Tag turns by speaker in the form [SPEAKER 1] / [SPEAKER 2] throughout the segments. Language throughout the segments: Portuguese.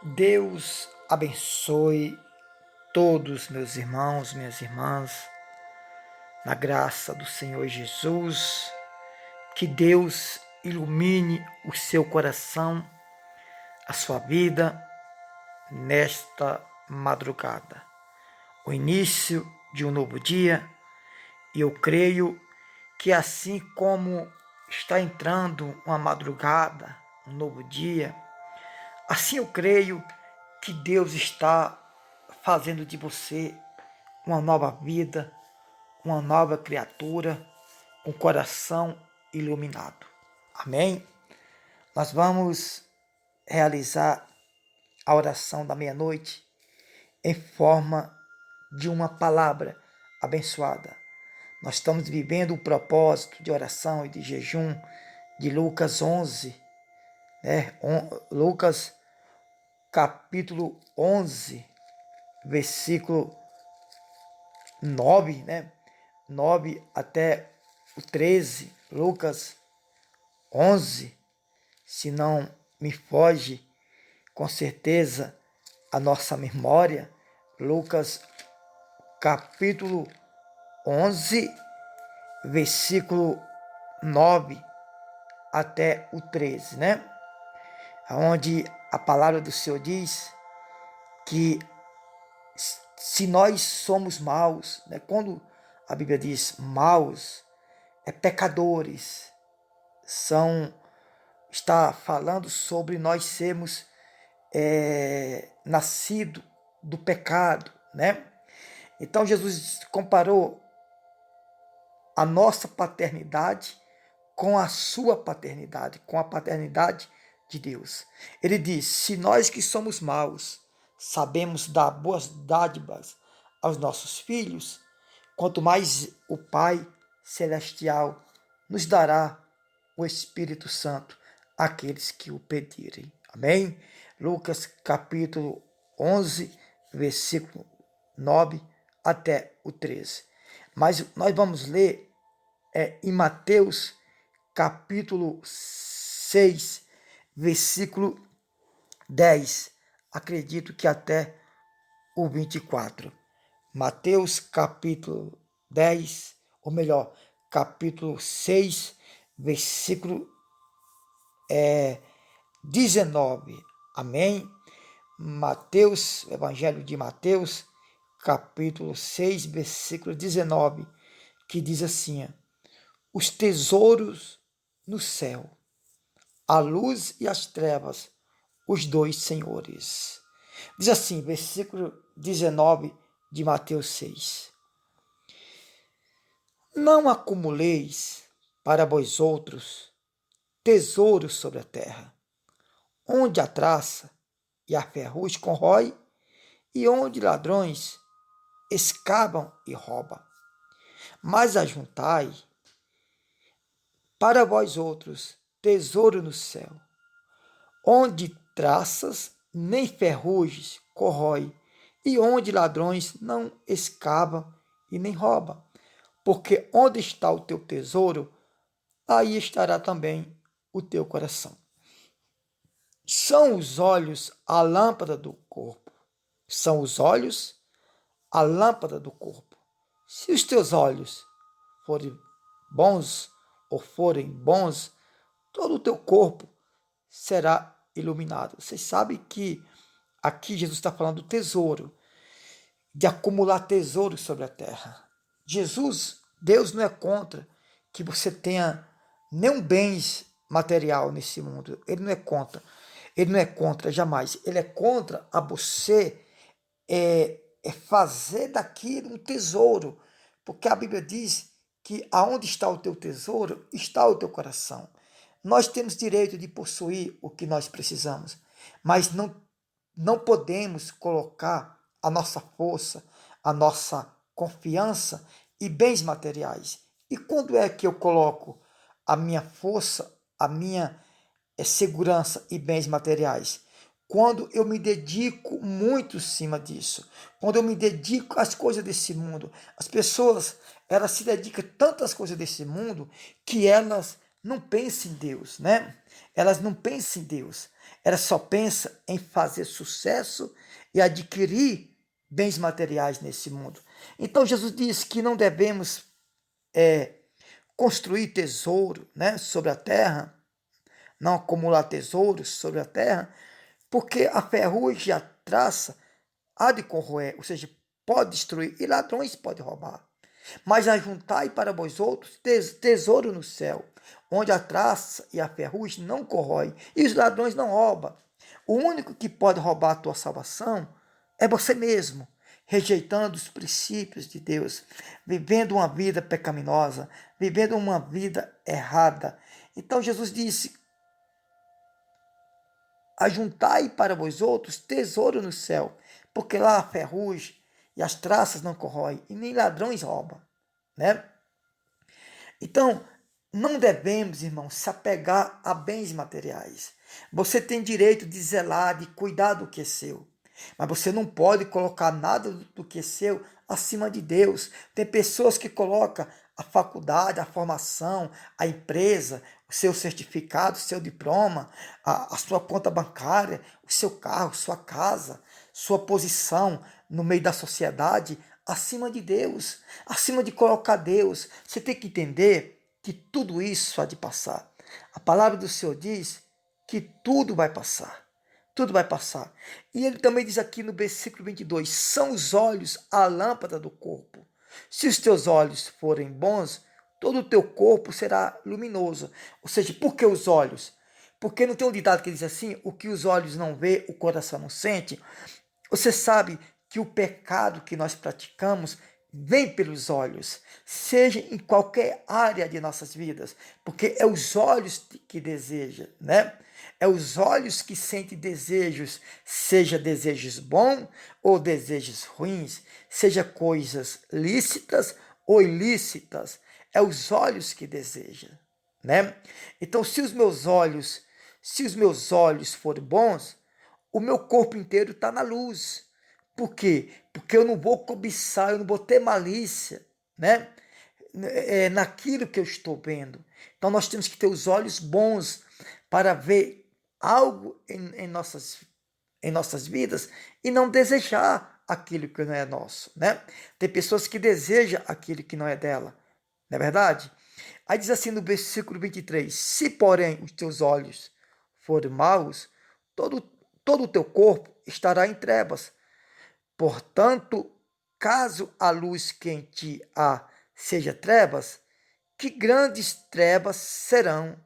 [SPEAKER 1] Deus abençoe todos meus irmãos, minhas irmãs, na graça do Senhor Jesus. Que Deus ilumine o seu coração, a sua vida nesta madrugada. O início de um novo dia, e eu creio que assim como está entrando uma madrugada, um novo dia, assim eu creio que Deus está fazendo de você uma nova vida, uma nova criatura, com coração iluminado. Amém? Nós vamos realizar a oração da meia-noite em forma de uma palavra abençoada. Nós estamos vivendo o propósito de oração e de jejum de Lucas 11, né? Lucas capítulo 11, versículo 9, né? 9 até o 13, Lucas 11, se não me foge com certeza a nossa memória, Lucas capítulo 11, versículo 9 até o 13, né? Onde a palavra do Senhor diz que se nós somos maus, né? Quando a Bíblia diz maus, pecadores, está falando sobre nós sermos nascido do pecado, né? Então Jesus comparou a nossa paternidade com a sua paternidade, com a paternidade de Deus. Ele diz: se nós que somos maus sabemos dar boas dádivas aos nossos filhos, quanto mais o Pai Celestial nos dará o Espírito Santo àqueles que o pedirem. Amém? Lucas capítulo 11, versículo 9 até o 13. Mas nós vamos ler em Mateus capítulo 6, versículo 10. Acredito que até o 24. Mateus capítulo 10, ou melhor, capítulo 6, versículo 19. Amém? Mateus, Evangelho de Mateus, capítulo 6, versículo 19, que diz assim: os tesouros no céu, a luz e as trevas, os dois senhores. Diz assim, versículo 19 de Mateus 6. Não acumuleis para vós outros tesouros sobre a terra, onde a traça e a ferrugem corrói, e onde ladrões escavam e roubam. Mas ajuntai para vós outros tesouro no céu, onde traças nem ferrugens corrói, e onde ladrões não escavam e nem roubam. Porque onde está o teu tesouro, aí estará também o teu coração. São os olhos a lâmpada do corpo. São os olhos a lâmpada do corpo. Se os teus olhos forem bons ou forem bons, todo o teu corpo será iluminado. Vocês sabem que aqui Jesus está falando do tesouro, de acumular tesouros sobre a terra. Deus não é contra que você tenha nenhum bens material nesse mundo. Ele não é contra. Ele não é contra jamais. Ele é contra a você fazer daquilo um tesouro. Porque a Bíblia diz que aonde está o teu tesouro, está o teu coração. Nós temos direito de possuir o que nós precisamos, mas não podemos colocar a nossa força, a nossa confiança e bens materiais. E quando é que eu coloco a minha força, a minha segurança e bens materiais? Quando eu me dedico muito em cima disso, quando eu me dedico às coisas desse mundo. As pessoas, elas se dedicam tanto às coisas desse mundo que elas não pensam em Deus, né? Elas não pensam em Deus. Elas só pensam em fazer sucesso e adquirir bens materiais nesse mundo. Então Jesus disse que não devemos construir tesouro, né, sobre a terra, não acumular tesouros sobre a terra, porque a ferrugem e a traça há de corroer, ou seja, pode destruir, e ladrões podem roubar. Mas ajuntai para vós outros tesouro no céu, onde a traça e a ferrugem não corroem, e os ladrões não roubam. O único que pode roubar a tua salvação é você mesmo, rejeitando os princípios de Deus, vivendo uma vida pecaminosa, vivendo uma vida errada. Então Jesus disse: ajuntai para vós outros tesouro no céu, porque lá a ferrugem e as traças não corroem, e nem ladrões roubam, né? Então, não devemos, irmãos, se apegar a bens materiais. Você tem direito de zelar, de cuidar do que é seu. Mas você não pode colocar nada do que é seu acima de Deus. Tem pessoas que colocam a faculdade, a formação, a empresa, o seu certificado, o seu diploma, a sua conta bancária, o seu carro, sua casa, sua posição no meio da sociedade, acima de Deus, acima de colocar Deus. Você tem que entender que tudo isso há de passar. A palavra do Senhor diz que tudo vai passar. Tudo vai passar. E ele também diz aqui no versículo 22, são os olhos a lâmpada do corpo. Se os teus olhos forem bons, todo o teu corpo será luminoso. Ou seja, por que os olhos? Porque não tem um ditado que diz assim, o que os olhos não vê, o coração não sente. Você sabe que o pecado que nós praticamos vem pelos olhos, seja em qualquer área de nossas vidas, porque é os olhos que desejam, né? É os olhos que sentem desejos, seja desejos bons ou desejos ruins, seja coisas lícitas ou ilícitas, é os olhos que desejam, né? Então, se os meus olhos forem bons, o meu corpo inteiro está na luz. Por quê? Porque eu não vou cobiçar, eu não vou ter malícia, né? Naquilo que eu estou vendo. Então nós temos que ter os olhos bons para ver algo em nossas vidas e não desejar aquilo que não é nosso, né? Tem pessoas que desejam aquilo que não é dela, não é verdade? Aí diz assim no versículo 23, se porém os teus olhos forem maus, todo, todo o teu corpo estará em trevas. Portanto, caso a luz que em ti há seja trevas, que grandes trevas serão.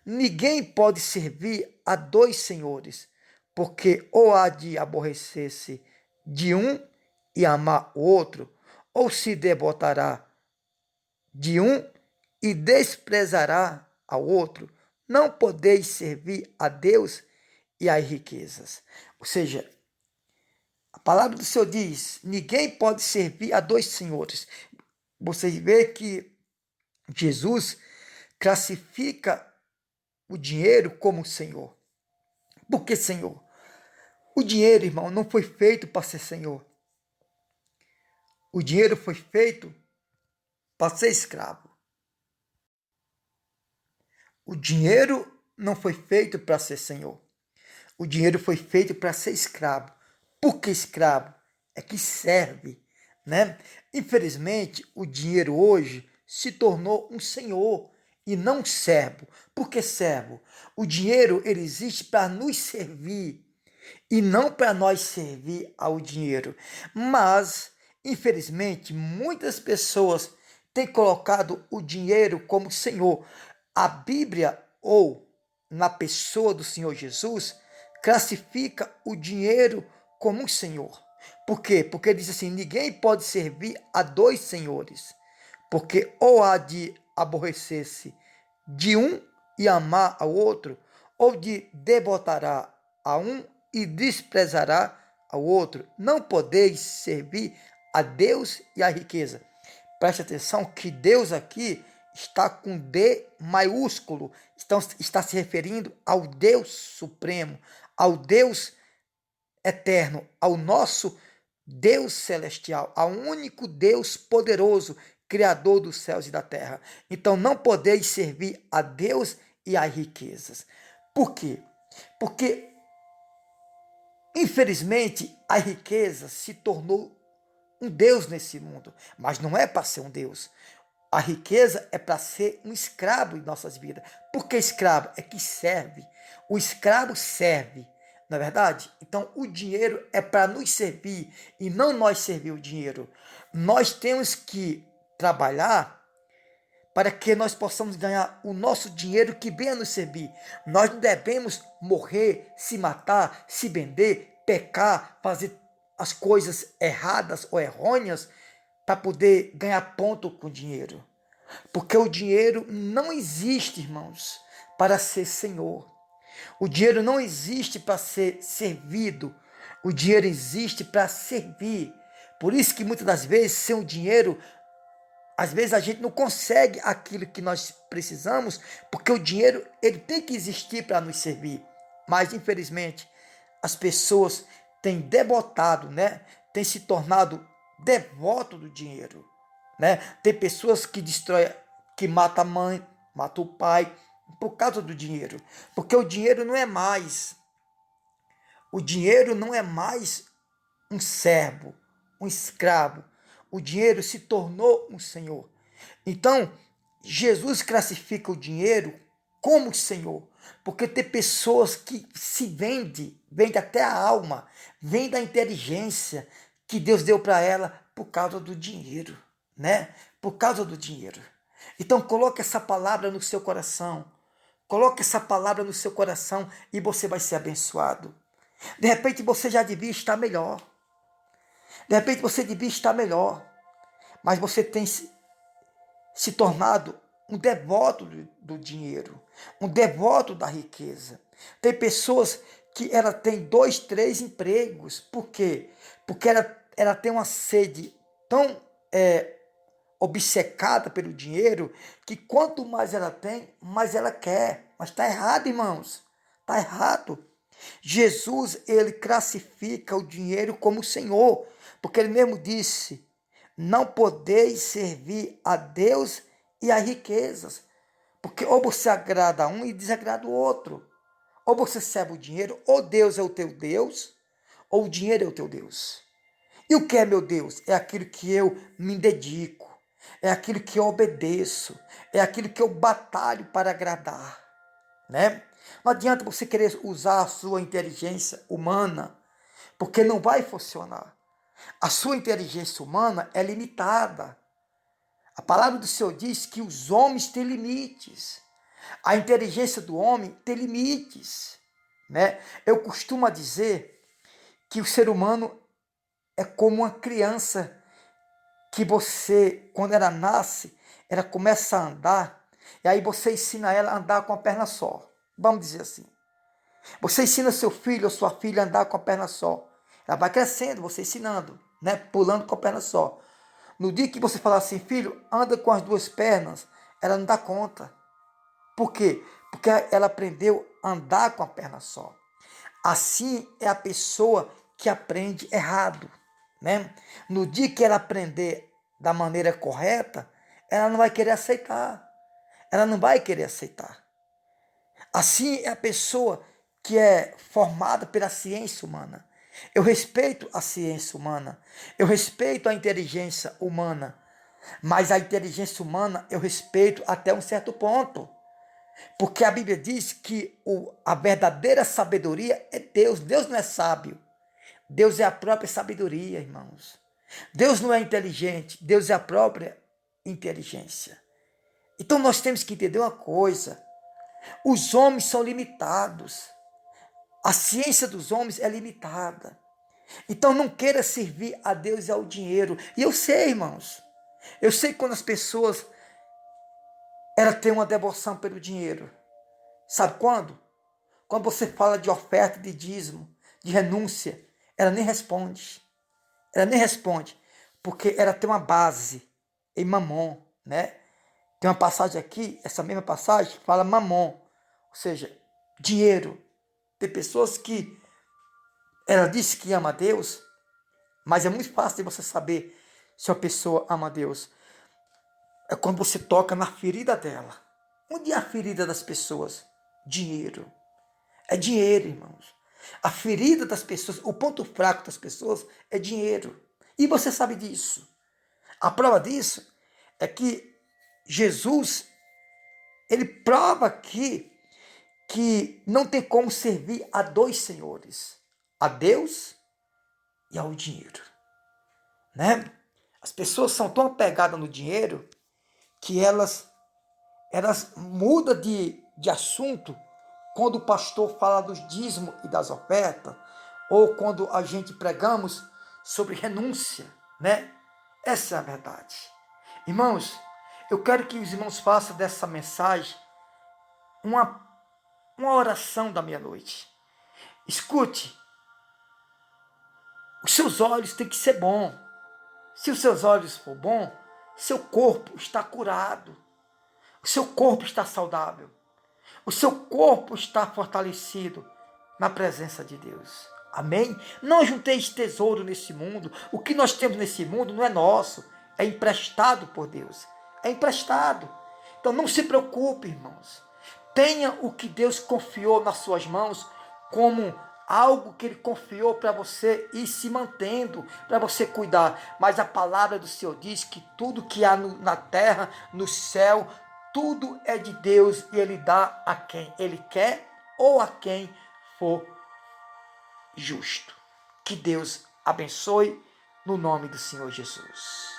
[SPEAKER 1] Ninguém pode servir a dois senhores, porque ou há de aborrecer-se de um e amar o outro, ou se devotará de um e desprezará ao outro. Não podeis servir a Deus e às riquezas. Ou seja, a palavra do Senhor diz: ninguém pode servir a dois senhores. Você vê que Jesus classifica o dinheiro como Senhor. Por que Senhor? O dinheiro, irmão, não foi feito para ser Senhor. O dinheiro foi feito para ser escravo. O dinheiro não foi feito para ser Senhor. O dinheiro foi feito para ser escravo. Por que escravo? É que serve, né? Infelizmente, o dinheiro hoje se tornou um senhor e não um servo. Por que servo? O dinheiro ele existe para nos servir e não para nós servir ao dinheiro. Mas, infelizmente, muitas pessoas têm colocado o dinheiro como senhor. A Bíblia, ou na pessoa do Senhor Jesus, classifica o dinheiro como um senhor. Por quê? Porque diz assim: ninguém pode servir a dois senhores, porque ou há de aborrecer-se de um e amar ao outro, ou de devotará a um e desprezará ao outro. Não podeis servir a Deus e à riqueza. Preste atenção que Deus aqui está com D maiúsculo, está se referindo ao Deus Supremo, ao Deus eterno, ao nosso Deus celestial, ao único Deus poderoso Criador dos céus e da terra. Então não podeis servir a Deus e às riquezas. Por quê? Porque, infelizmente, a riqueza se tornou um Deus nesse mundo, mas não é para ser um Deus. A riqueza é para ser um escravo em nossas vidas. Por que escravo? É que serve. O escravo serve, não é verdade? Então o dinheiro é para nos servir e não nós servir o dinheiro. Nós temos que trabalhar para que nós possamos ganhar o nosso dinheiro que venha nos servir. Nós não devemos morrer, se matar, se vender, pecar, fazer as coisas erradas ou errôneas para poder ganhar ponto com dinheiro. Porque o dinheiro não existe, irmãos, para ser senhor. O dinheiro não existe para ser servido. O dinheiro existe para servir. Por isso que muitas das vezes, sem o dinheiro, às vezes a gente não consegue aquilo que nós precisamos, porque o dinheiro ele tem que existir para nos servir. Mas, infelizmente, as pessoas têm devotado, né? Têm se tornado devoto do dinheiro, né? Tem pessoas que destroem, que matam a mãe, matam o pai, por causa do dinheiro. Porque o dinheiro não é mais um servo, um escravo. O dinheiro se tornou um senhor. Então, Jesus classifica o dinheiro como senhor, porque tem pessoas que se vende até a alma, vende a inteligência que Deus deu para ela por causa do dinheiro, né? Por causa do dinheiro. Então, coloque essa palavra no seu coração. Coloque essa palavra no seu coração e você vai ser abençoado. De repente você já devia estar melhor. De repente você devia estar melhor. Mas você tem se tornado um devoto do dinheiro. Um devoto da riqueza. Tem pessoas que ela tem 2, 3 empregos. Por quê? Porque ela tem uma sede tão obcecada pelo dinheiro, que quanto mais ela tem, mais ela quer. Mas está errado, irmãos. Está errado. Jesus, ele classifica o dinheiro como Senhor, porque ele mesmo disse: não podeis servir a Deus e às riquezas, porque ou você agrada a um e desagrada o outro. Ou você serve o dinheiro, ou Deus é o teu Deus, ou o dinheiro é o teu Deus. E o que é meu Deus? É aquilo que eu me dedico, é aquilo que eu obedeço, é aquilo que eu batalho para agradar, né? Não adianta você querer usar a sua inteligência humana, porque não vai funcionar. A sua inteligência humana é limitada. A palavra do Senhor diz que os homens têm limites. A inteligência do homem tem limites, né? Eu costumo dizer que o ser humano é como uma criança que você, quando ela nasce, ela começa a andar, e aí você ensina ela a andar com a perna só. Vamos dizer assim. Você ensina seu filho ou sua filha a andar com a perna só. Ela vai crescendo, você ensinando, né? Pulando com a perna só. No dia que você falar assim, filho, anda com as 2 pernas, ela não dá conta. Por quê? Porque ela aprendeu a andar com a perna só. Assim é a pessoa que aprende errado, né? No dia que ela aprender da maneira correta, ela não vai querer aceitar. Ela não vai querer aceitar. Assim é a pessoa que é formada pela ciência humana. Eu respeito a ciência humana, eu respeito a inteligência humana, mas a inteligência humana eu respeito até um certo ponto. Porque a Bíblia diz que a verdadeira sabedoria é Deus. Deus não é sábio. Deus é a própria sabedoria, irmãos. Deus não é inteligente. Deus é a própria inteligência. Então nós temos que entender uma coisa. Os homens são limitados. A ciência dos homens é limitada. Então não queira servir a Deus e ao dinheiro. E eu sei, irmãos. Eu sei quando as pessoas têm uma devoção pelo dinheiro. Sabe quando? Quando você fala de oferta, de dízimo, de renúncia, ela nem responde. Ela nem responde, porque ela tem uma base em Mamon, né? Tem uma passagem aqui, essa mesma passagem, fala Mamon, ou seja, dinheiro. Tem pessoas que ela diz que ama a Deus, mas é muito fácil de você saber se a pessoa ama a Deus. É quando você toca na ferida dela. Onde é a ferida das pessoas? Dinheiro. É dinheiro, irmãos. A ferida das pessoas, o ponto fraco das pessoas é dinheiro. E você sabe disso. A prova disso é que Jesus, ele prova aqui que não tem como servir a dois senhores, a Deus e ao dinheiro, né? As pessoas são tão apegadas no dinheiro que elas mudam de assunto quando o pastor fala dos dízimos e das ofertas, ou quando a gente pregamos sobre renúncia, né? Essa é a verdade. Irmãos, eu quero que os irmãos façam dessa mensagem uma oração da meia-noite. Escute, os seus olhos têm que ser bons. Se os seus olhos for bom, seu corpo está curado. O seu corpo está saudável. O seu corpo está fortalecido na presença de Deus. Amém? Não junteis tesouro nesse mundo. O que nós temos nesse mundo não é nosso. É emprestado por Deus. É emprestado. Então não se preocupe, irmãos. Tenha o que Deus confiou nas suas mãos como algo que Ele confiou para você ir se mantendo, para você cuidar. Mas a palavra do Senhor diz que tudo que há na terra, no céu, tudo é de Deus e Ele dá a quem Ele quer ou a quem for justo. Que Deus abençoe no nome do Senhor Jesus.